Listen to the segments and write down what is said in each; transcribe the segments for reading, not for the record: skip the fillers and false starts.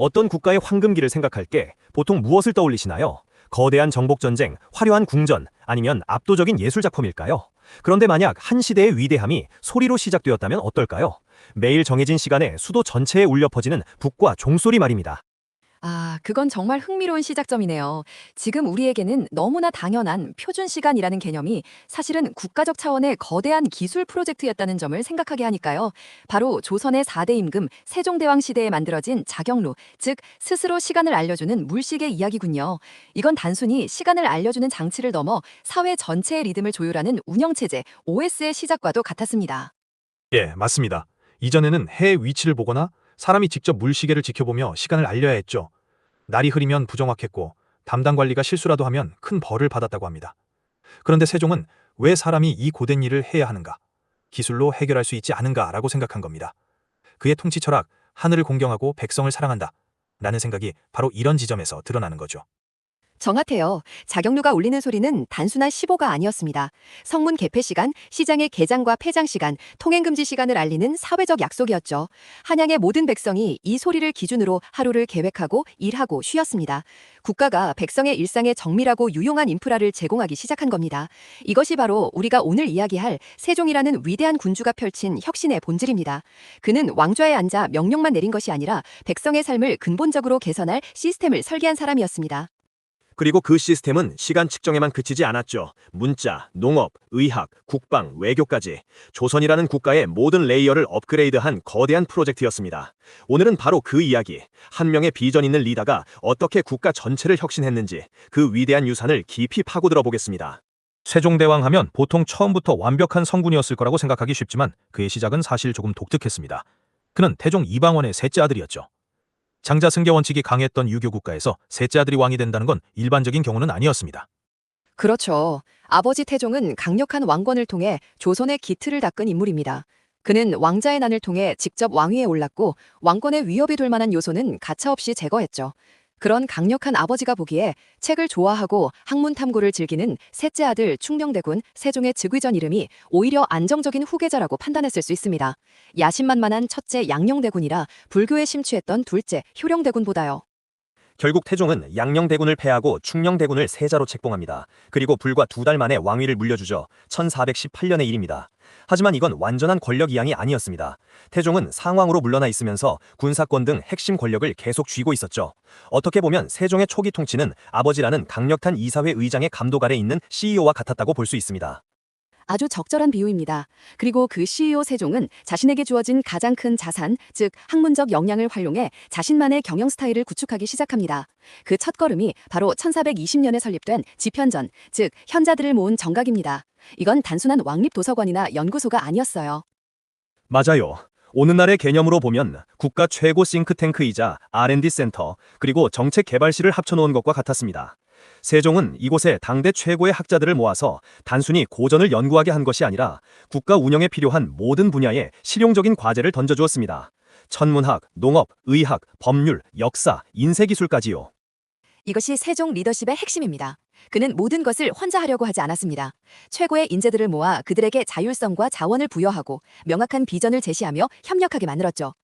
어떤 국가의 황금기를 생각할 때 보통 무엇을 떠올리시나요? 거대한 정복전쟁, 화려한 궁전, 아니면 압도적인 예술작품일까요? 그런데 만약 한 시대의 위대함이 소리로 시작되었다면 어떨까요? 매일 정해진 시간에 수도 전체에 울려 퍼지는 북과 종소리 말입니다. 그건 정말 흥미로운 시작점이네요. 지금 우리에게는 너무나 당연한 표준 시간이라는 개념이 사실은 국가적 차원의 거대한 기술 프로젝트였다는 점을 생각하게 하니까요. 바로 조선의 4대 임금 세종대왕 시대에 만들어진 자경루, 즉 스스로 시간을 알려주는 물시계 이야기군요. 이건 단순히 시간을 알려주는 장치를 넘어 사회 전체의 리듬을 조율하는 운영체제, OS의 시작과도 같았습니다. 예, 맞습니다. 이전에는 해의 위치를 보거나 사람이 직접 물시계를 지켜보며 시간을 알려야 했죠. 날이 흐리면 부정확했고 담당 관리가 실수라도 하면 큰 벌을 받았다고 합니다. 그런데 세종은 왜 사람이 이 고된 일을 해야 하는가? 기술로 해결할 수 있지 않은가라고 생각한 겁니다. 그의 통치 철학, 하늘을 공경하고 백성을 사랑한다. 라는 생각이 바로 이런 지점에서 드러나는 거죠. 정확해요. 자경루가 울리는 소리는 단순한 시보가 아니었습니다. 성문 개폐 시간, 시장의 개장과 폐장 시간, 통행금지 시간을 알리는 사회적 약속이었죠. 한양의 모든 백성이 이 소리를 기준으로 하루를 계획하고 일하고 쉬었습니다. 국가가 백성의 일상에 정밀하고 유용한 인프라를 제공하기 시작한 겁니다. 이것이 바로 우리가 오늘 이야기할 세종이라는 위대한 군주가 펼친 혁신의 본질입니다. 그는 왕좌에 앉아 명령만 내린 것이 아니라 백성의 삶을 근본적으로 개선할 시스템을 설계한 사람이었습니다. 그리고 그 시스템은 시간 측정에만 그치지 않았죠. 문자, 농업, 의학, 국방, 외교까지 조선이라는 국가의 모든 레이어를 업그레이드한 거대한 프로젝트였습니다. 오늘은 바로 그 이야기, 한 명의 비전 있는 리더가 어떻게 국가 전체를 혁신했는지 그 위대한 유산을 깊이 파고들어 보겠습니다. 세종대왕 하면 보통 처음부터 완벽한 성군이었을 거라고 생각하기 쉽지만 그의 시작은 사실 조금 독특했습니다. 그는 태종 이방원의 셋째 아들이었죠. 장자 승계 원칙이 강했던 유교 국가에서 셋째 아들이 왕이 된다는 건 일반적인 경우는 아니었습니다. 그렇죠. 아버지 태종은 강력한 왕권을 통해 조선의 기틀을 닦은 인물입니다. 그는 왕자의 난을 통해 직접 왕위에 올랐고 왕권의 위협이 될 만한 요소는 가차없이 제거했죠. 그런 강력한 아버지가 보기에 책을 좋아하고 학문 탐구를 즐기는 셋째 아들 충명대군 세종의 즉위전 이름이 오히려 안정적인 후계자라고 판단했을 수 있습니다. 야심만만한 첫째 양녕대군이라 불교에 심취했던 둘째 효령대군보다요. 결국 태종은 양녕대군을 패하고 충녕대군을 세자로 책봉합니다. 그리고 불과 2달 만에 왕위를 물려주죠. 1418년의 일입니다. 하지만 이건 완전한 권력 이양이 아니었습니다. 태종은 상왕으로 물러나 있으면서 군사권 등 핵심 권력을 계속 쥐고 있었죠. 어떻게 보면 세종의 초기 통치는 아버지라는 강력한 이사회 의장의 감독 아래 있는 CEO와 같았다고 볼 수 있습니다. 아주 적절한 비유입니다. 그리고 그 CEO 세종은 자신에게 주어진 가장 큰 자산, 즉 학문적 역량을 활용해 자신만의 경영 스타일을 구축하기 시작합니다. 그 첫걸음이 바로 1420년에 설립된 집현전, 즉 현자들을 모은 정각입니다. 이건 단순한 왕립도서관이나 연구소가 아니었어요. 맞아요. 오늘날의 개념으로 보면 국가 최고 싱크탱크이자 R&D 센터, 그리고 정책 개발실을 합쳐놓은 것과 같았습니다. 세종은 이곳에 당대 최고의 학자들을 모아서 단순히 고전을 연구하게 한 것이 아니라 국가 운영에 필요한 모든 분야에 실용적인 과제를 던져주었습니다. 천문학, 농업, 의학, 법률, 역사, 인쇄기술까지요. 이것이 세종 리더십의 핵심입니다. 그는 모든 것을 혼자 하려고 하지 않았습니다. 최고의 인재들을 모아 그들에게 자율성과 자원을 부여하고 명확한 비전을 제시하며 협력하게 만들었죠.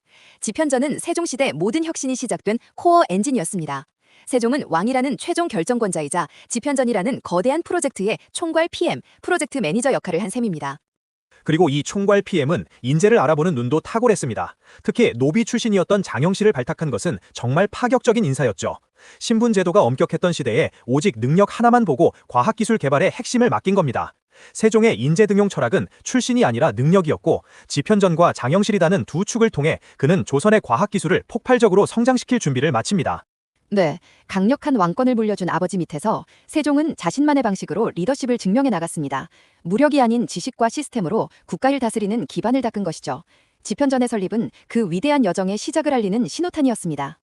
집현전은 세종시대 모든 혁신이 시작된 코어 엔진이었습니다. 세종은 왕이라는 최종 결정권자이자 집현전이라는 거대한 프로젝트의 총괄 PM, 프로젝트 매니저 역할을 한 셈입니다. 그리고 이 총괄 PM은 인재를 알아보는 눈도 탁월했습니다. 특히 노비 출신이었던 장영실을 발탁한 것은 정말 파격적인 인사였죠. 신분 제도가 엄격했던 시대에 오직 능력 하나만 보고 과학기술 개발에 핵심을 맡긴 겁니다. 세종의 인재 등용 철학은 출신이 아니라 능력이었고 집현전과 장영실이라는 두 축을 통해 그는 조선의 과학기술을 폭발적으로 성장시킬 준비를 마칩니다. 네, 강력한 왕권을 물려준 아버지 밑에서 세종은 자신만의 방식으로 리더십을 증명해 나갔습니다. 무력이 아닌 지식과 시스템으로 국가를 다스리는 기반을 닦은 것이죠. 집현전의 설립은 그 위대한 여정의 시작을 알리는 신호탄이었습니다.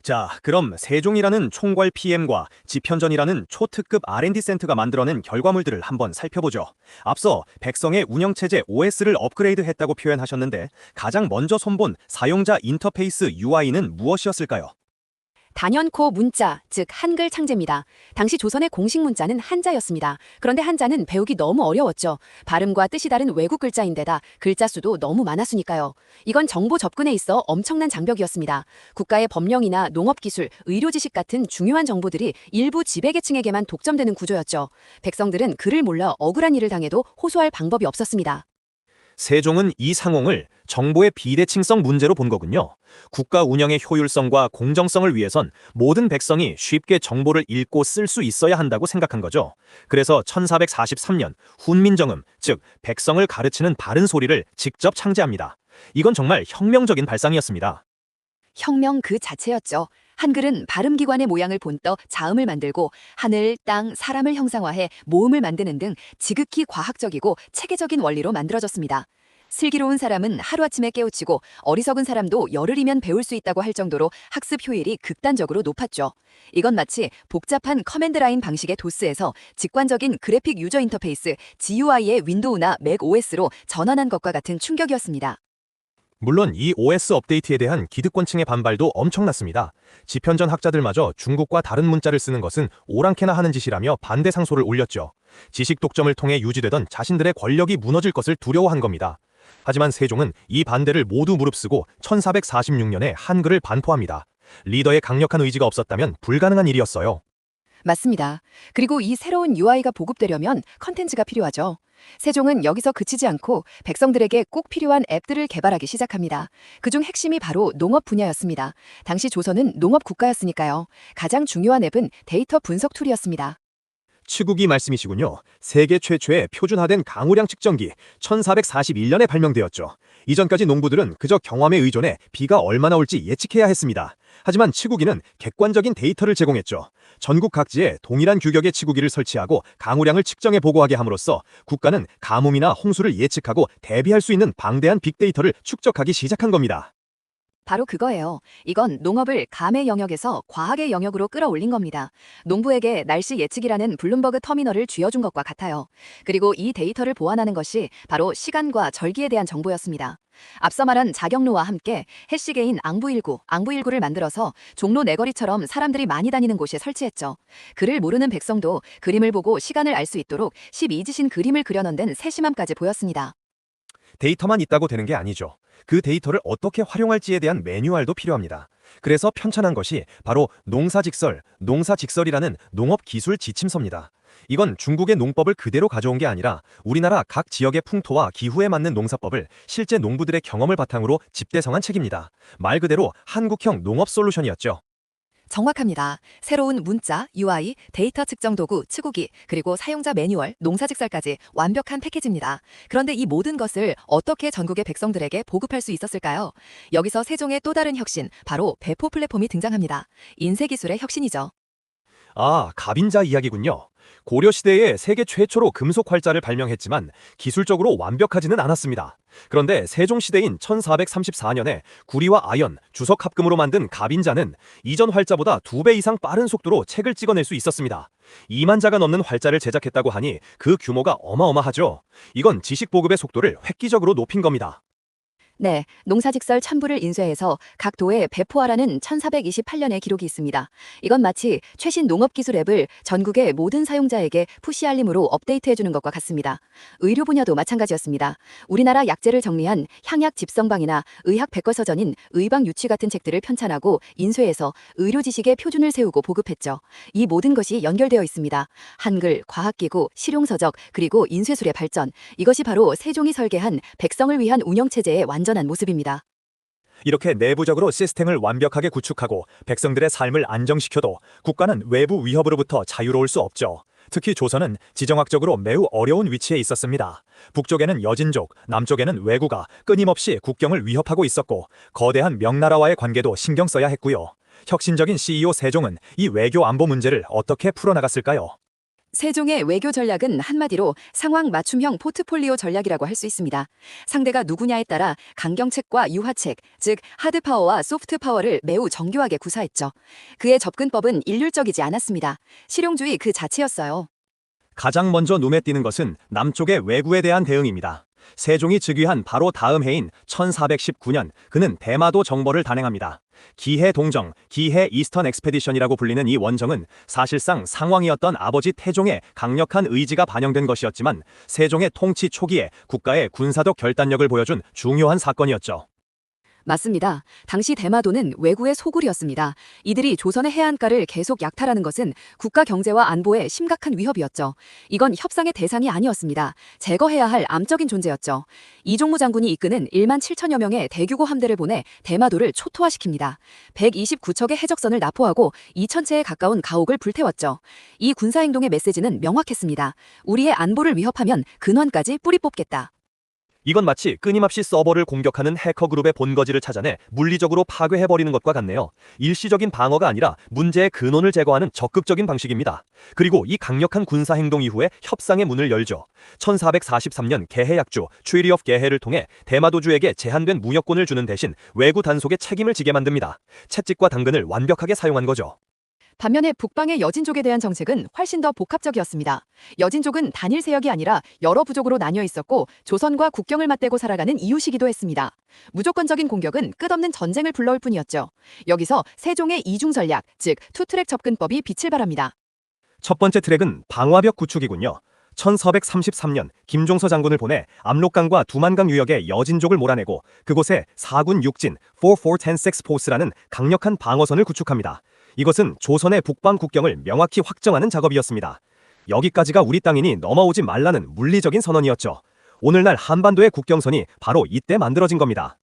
자, 그럼 세종이라는 총괄 PM과 집현전이라는 초특급 R&D 센터가 만들어낸 결과물들을 한번 살펴보죠. 앞서 백성의 운영체제 OS를 업그레이드했다고 표현하셨는데 가장 먼저 손본 사용자 인터페이스 UI는 무엇이었을까요? 단연코 문자, 즉 한글 창제입니다. 당시 조선의 공식 문자는 한자였습니다. 그런데 한자는 배우기 너무 어려웠죠. 발음과 뜻이 다른 외국 글자인데다 글자 수도 너무 많았으니까요. 이건 정보 접근에 있어 엄청난 장벽이었습니다. 국가의 법령이나 농업기술, 의료지식 같은 중요한 정보들이 일부 지배계층에게만 독점되는 구조였죠. 백성들은 글을 몰라 억울한 일을 당해도 호소할 방법이 없었습니다. 세종은 이 상황을 정보의 비대칭성 문제로 본 거군요. 국가 운영의 효율성과 공정성을 위해선 모든 백성이 쉽게 정보를 읽고 쓸 수 있어야 한다고 생각한 거죠. 그래서 1443년 훈민정음, 즉 백성을 가르치는 바른 소리를 직접 창제합니다. 이건 정말 혁명적인 발상이었습니다. 혁명 그 자체였죠. 한글은 발음기관의 모양을 본떠 자음을 만들고 하늘, 땅, 사람을 형상화해 모음을 만드는 등 지극히 과학적이고 체계적인 원리로 만들어졌습니다. 슬기로운 사람은 하루아침에 깨우치고 어리석은 사람도 열흘이면 배울 수 있다고 할 정도로 학습 효율이 극단적으로 높았죠. 이건 마치 복잡한 커맨드 라인 방식의 도스에서 직관적인 그래픽 유저 인터페이스 GUI의 윈도우나 맥 OS로 전환한 것과 같은 충격이었습니다. 물론 이 OS 업데이트에 대한 기득권층의 반발도 엄청났습니다. 지편전 학자들마저 중국과 다른 문자를 쓰는 것은 오랑캐나 하는 짓이라며 반대 상소를 올렸죠. 지식 독점을 통해 유지되던 자신들의 권력이 무너질 것을 두려워한 겁니다. 하지만 세종은 이 반대를 모두 무릅쓰고 1446년에 한글을 반포합니다. 리더의 강력한 의지가 없었다면 불가능한 일이었어요. 맞습니다. 그리고 이 새로운 UI가 보급되려면 컨텐츠가 필요하죠. 세종은 여기서 그치지 않고 백성들에게 꼭 필요한 앱들을 개발하기 시작합니다. 그중 핵심이 바로 농업 분야였습니다. 당시 조선은 농업 국가였으니까요. 가장 중요한 앱은 데이터 분석 툴이었습니다. 치국이 말씀이시군요. 세계 최초의 표준화된 강우량 측정기 1441년에 발명되었죠. 이전까지 농부들은 그저 경험에 의존해 비가 얼마나 올지 예측해야 했습니다. 하지만 치국이는 객관적인 데이터를 제공했죠. 전국 각지에 동일한 규격의 치국이를 설치하고 강우량을 측정해 보고하게 함으로써 국가는 가뭄이나 홍수를 예측하고 대비할 수 있는 방대한 빅데이터를 축적하기 시작한 겁니다. 바로 그거예요. 이건 농업을 감의 영역에서 과학의 영역으로 끌어올린 겁니다. 농부에게 날씨 예측이라는 블룸버그 터미널을 쥐어준 것과 같아요. 그리고 이 데이터를 보완하는 것이 바로 시간과 절기에 대한 정보였습니다. 앞서 말한 자경로와 함께 해시계인 앙부일구를 만들어서 종로 내거리처럼 사람들이 많이 다니는 곳에 설치했죠. 글을 모르는 백성도 그림을 보고 시간을 알 수 있도록 12지신 그림을 그려놓은 데는 세심함까지 보였습니다. 데이터만 있다고 되는 게 아니죠. 그 데이터를 어떻게 활용할지에 대한 매뉴얼도 필요합니다. 그래서 편찬한 것이 바로 농사직설이라는 농업기술 지침서입니다. 이건 중국의 농법을 그대로 가져온 게 아니라 우리나라 각 지역의 풍토와 기후에 맞는 농사법을 실제 농부들의 경험을 바탕으로 집대성한 책입니다. 말 그대로 한국형 농업 솔루션이었죠. 정확합니다. 새로운 문자, UI, 데이터 측정 도구, 치국이, 그리고 사용자 매뉴얼, 농사직설까지 완벽한 패키지입니다. 그런데 이 모든 것을 어떻게 전국의 백성들에게 보급할 수 있었을까요? 여기서 세종의 또 다른 혁신, 바로 배포 플랫폼이 등장합니다. 인쇄기술의 혁신이죠. 아, 갑인자 이야기군요. 고려시대에 세계 최초로 금속 활자를 발명했지만 기술적으로 완벽하지는 않았습니다. 그런데 세종시대인 1434년에 구리와 아연, 주석 합금으로 만든 갑인자는 이전 활자보다 2배 이상 빠른 속도로 책을 찍어낼 수 있었습니다. 2만 자가 넘는 활자를 제작했다고 하니 그 규모가 어마어마하죠. 이건 지식 보급의 속도를 획기적으로 높인 겁니다. 네, 농사직설 첨부를 인쇄해서 각 도에 배포하라는 1428년의 기록이 있습니다. 이건 마치 최신 농업기술 앱을 전국의 모든 사용자에게 푸시 알림으로 업데이트해주는 것과 같습니다. 의료 분야도 마찬가지였습니다. 우리나라 약재를 정리한 향약 집성방이나 의학 백과서전인 의방유취 같은 책들을 편찬하고 인쇄해서 의료 지식의 표준을 세우고 보급했죠. 이 모든 것이 연결되어 있습니다. 한글, 과학기구, 실용서적, 그리고 인쇄술의 발전. 이것이 바로 세종이 설계한 백성을 위한 운영체제의 완전한 모습입니다. 이렇게 내부적으로 시스템을 완벽하게 구축하고 백성들의 삶을 안정시켜도 국가는 외부 위협으로부터 자유로울 수 없죠. 특히 조선은 지정학적으로 매우 어려운 위치에 있었습니다. 북쪽에는 여진족, 남쪽에는 왜구가 끊임없이 국경을 위협하고 있었고 거대한 명나라와의 관계도 신경 써야 했고요. 혁신적인 CEO 세종은 이 외교 안보 문제를 어떻게 풀어나갔을까요? 세종의 외교 전략은 한마디로 상황 맞춤형 포트폴리오 전략이라고 할 수 있습니다. 상대가 누구냐에 따라 강경책과 유화책, 즉 하드파워와 소프트파워를 매우 정교하게 구사했죠. 그의 접근법은 일률적이지 않았습니다. 실용주의 그 자체였어요. 가장 먼저 눈에 띄는 것은 남쪽의 왜구에 대한 대응입니다. 세종이 즉위한 바로 다음 해인 1419년 그는 대마도 정벌을 단행합니다. 기해 동정, 기해 이스턴 엑스페디션이라고 불리는 이 원정은 사실상 상왕이었던 아버지 태종의 강력한 의지가 반영된 것이었지만 세종의 통치 초기에 국가의 군사적 결단력을 보여준 중요한 사건이었죠. 맞습니다. 당시 대마도는 왜구의 소굴이었습니다. 이들이 조선의 해안가를 계속 약탈하는 것은 국가 경제와 안보에 심각한 위협이었죠. 이건 협상의 대상이 아니었습니다. 제거해야 할 암적인 존재였죠. 이종무 장군이 이끄는 1만 7천여 명의 대규모 함대를 보내 대마도를 초토화시킵니다. 129척의 해적선을 납포하고 2,000채에 가까운 가옥을 불태웠죠. 이 군사행동의 메시지는 명확했습니다. 우리의 안보를 위협하면 근원까지 뿌리 뽑겠다. 이건 마치 끊임없이 서버를 공격하는 해커 그룹의 본거지를 찾아내 물리적으로 파괴해버리는 것과 같네요. 일시적인 방어가 아니라 문제의 근원을 제거하는 적극적인 방식입니다. 그리고 이 강력한 군사행동 이후에 협상의 문을 열죠. 1443년 개해약주 트리티 오브 개해를 통해 대마도주에게 제한된 무역권을 주는 대신 왜구 단속의 책임을 지게 만듭니다. 채찍과 당근을 완벽하게 사용한 거죠. 반면에 북방의 여진족에 대한 정책은 훨씬 더 복합적이었습니다. 여진족은 단일 세력이 아니라 여러 부족으로 나뉘어 있었고 조선과 국경을 맞대고 살아가는 이웃이기도 했습니다. 무조건적인 공격은 끝없는 전쟁을 불러올 뿐이었죠. 여기서 세종의 이중 전략, 즉 투트랙 접근법이 빛을 발합니다. 첫 번째 트랙은 방화벽 구축이군요. 1433년 김종서 장군을 보내 압록강과 두만강 유역의 여진족을 몰아내고 그곳에 4군 6진 4416 포스라는 강력한 방어선을 구축합니다. 이것은 조선의 북방 국경을 명확히 확정하는 작업이었습니다. 여기까지가 우리 땅이니 넘어오지 말라는 물리적인 선언이었죠. 오늘날 한반도의 국경선이 바로 이때 만들어진 겁니다.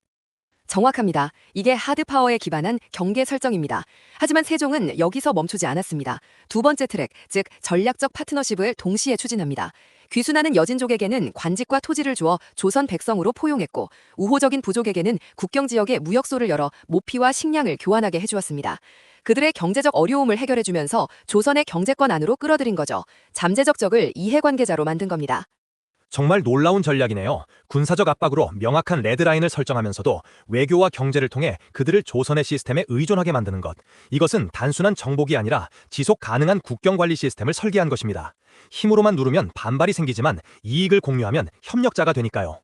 정확합니다. 이게 하드파워에 기반한 경계 설정입니다. 하지만 세종은 여기서 멈추지 않았습니다. 두 번째 트랙, 즉 전략적 파트너십을 동시에 추진합니다. 귀순하는 여진족에게는 관직과 토지를 주어 조선 백성으로 포용했고 우호적인 부족에게는 국경 지역에 무역소를 열어 모피와 식량을 교환하게 해주었습니다. 그들의 경제적 어려움을 해결해주면서 조선의 경제권 안으로 끌어들인 거죠. 잠재적 적을 이해관계자로 만든 겁니다. 정말 놀라운 전략이네요. 군사적 압박으로 명확한 레드라인을 설정하면서도 외교와 경제를 통해 그들을 조선의 시스템에 의존하게 만드는 것. 이것은 단순한 정복이 아니라 지속 가능한 국경관리 시스템을 설계한 것입니다. 힘으로만 누르면 반발이 생기지만 이익을 공유하면 협력자가 되니까요.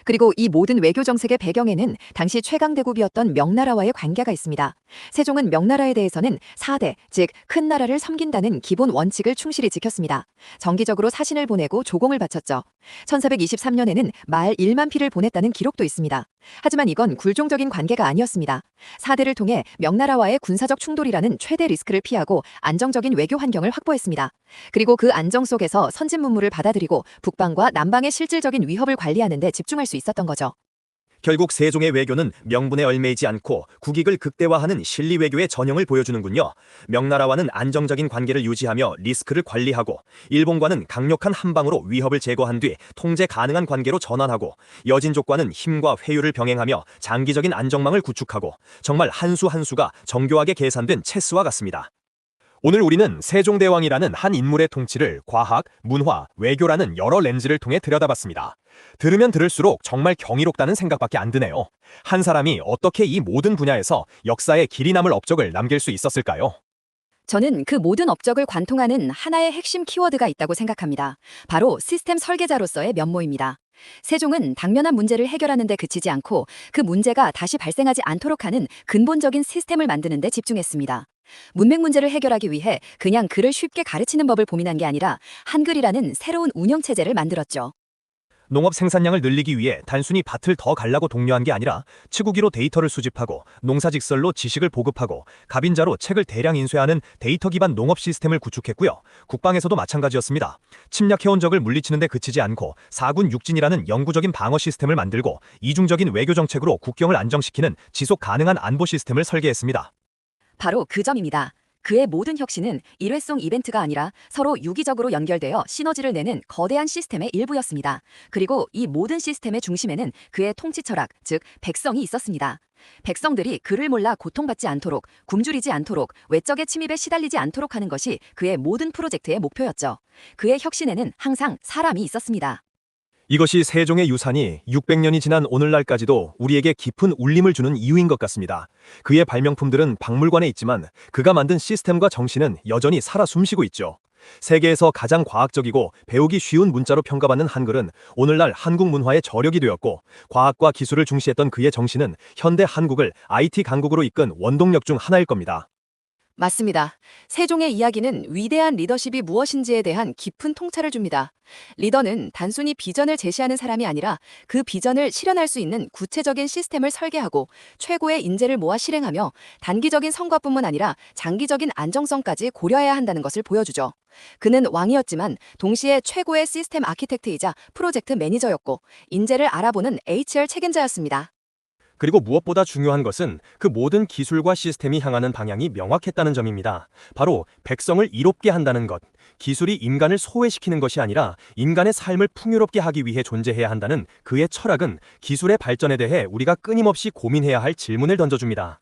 그리고 이 모든 외교 정책의 배경에는 당시 최강대국이었던 명나라와의 관계가 있습니다. 세종은 명나라에 대해서는 4대, 즉 큰 나라를 섬긴다는 기본 원칙을 충실히 지켰습니다. 정기적으로 사신을 보내고 조공을 바쳤죠. 1423년에는 말 1만 피를 보냈다는 기록도 있습니다. 하지만 이건 굴종적인 관계가 아니었습니다. 4대를 통해 명나라와의 군사적 충돌이라는 최대 리스크를 피하고 안정적인 외교 환경을 확보했습니다. 그리고 그 안정 속에서 선진 문물을 받아들이고 북방과 남방의 실질적인 위협을 관리하는 데 집중할 수 있었던 거죠. 결국 세종의 외교는 명분에 얽매이지 않고 국익을 극대화하는 실리 외교의 전형을 보여주는군요. 명나라와는 안정적인 관계를 유지하며 리스크를 관리하고 일본과는 강력한 한방으로 위협을 제거한 뒤 통제 가능한 관계로 전환하고 여진족과는 힘과 회유를 병행하며 장기적인 안정망을 구축하고 정말 한 수 한 수가 정교하게 계산된 체스와 같습니다. 오늘 우리는 세종대왕이라는 한 인물의 통치를 과학, 문화, 외교라는 여러 렌즈를 통해 들여다봤습니다. 들으면 들을수록 정말 경이롭다는 생각밖에 안 드네요. 한 사람이 어떻게 이 모든 분야에서 역사에 길이 남을 업적을 남길 수 있었을까요? 저는 그 모든 업적을 관통하는 하나의 핵심 키워드가 있다고 생각합니다. 바로 시스템 설계자로서의 면모입니다. 세종은 당면한 문제를 해결하는 데 그치지 않고 그 문제가 다시 발생하지 않도록 하는 근본적인 시스템을 만드는 데 집중했습니다. 문맥 문제를 해결하기 위해 그냥 글을 쉽게 가르치는 법을 고민한 게 아니라 한글이라는 새로운 운영체제를 만들었죠. 농업 생산량을 늘리기 위해 단순히 밭을 더 갈라고 독려한 게 아니라 치구기로 데이터를 수집하고 농사직설로 지식을 보급하고 갑인자로 책을 대량 인쇄하는 데이터 기반 농업 시스템을 구축했고요. 국방에서도 마찬가지였습니다. 침략해온 적을 물리치는 데 그치지 않고 4군 6진이라는 영구적인 방어 시스템을 만들고 이중적인 외교 정책으로 국경을 안정시키는 지속 가능한 안보 시스템을 설계했습니다. 바로 그 점입니다. 그의 모든 혁신은 일회성 이벤트가 아니라 서로 유기적으로 연결되어 시너지를 내는 거대한 시스템의 일부였습니다. 그리고 이 모든 시스템의 중심에는 그의 통치 철학, 즉 백성이 있었습니다. 백성들이 그를 몰라 고통받지 않도록, 굶주리지 않도록, 외적의 침입에 시달리지 않도록 하는 것이 그의 모든 프로젝트의 목표였죠. 그의 혁신에는 항상 사람이 있었습니다. 이것이 세종의 유산이 600년이 지난 오늘날까지도 우리에게 깊은 울림을 주는 이유인 것 같습니다. 그의 발명품들은 박물관에 있지만 그가 만든 시스템과 정신은 여전히 살아 숨쉬고 있죠. 세계에서 가장 과학적이고 배우기 쉬운 문자로 평가받는 한글은 오늘날 한국 문화의 저력이 되었고, 과학과 기술을 중시했던 그의 정신은 현대 한국을 IT 강국으로 이끈 원동력 중 하나일 겁니다. 맞습니다. 세종의 이야기는 위대한 리더십이 무엇인지에 대한 깊은 통찰을 줍니다. 리더는 단순히 비전을 제시하는 사람이 아니라 그 비전을 실현할 수 있는 구체적인 시스템을 설계하고 최고의 인재를 모아 실행하며 단기적인 성과뿐만 아니라 장기적인 안정성까지 고려해야 한다는 것을 보여주죠. 그는 왕이었지만 동시에 최고의 시스템 아키텍트이자 프로젝트 매니저였고 인재를 알아보는 HR 책임자였습니다. 그리고 무엇보다 중요한 것은 그 모든 기술과 시스템이 향하는 방향이 명확했다는 점입니다. 바로 백성을 이롭게 한다는 것. 기술이 인간을 소외시키는 것이 아니라 인간의 삶을 풍요롭게 하기 위해 존재해야 한다는 그의 철학은 기술의 발전에 대해 우리가 끊임없이 고민해야 할 질문을 던져줍니다.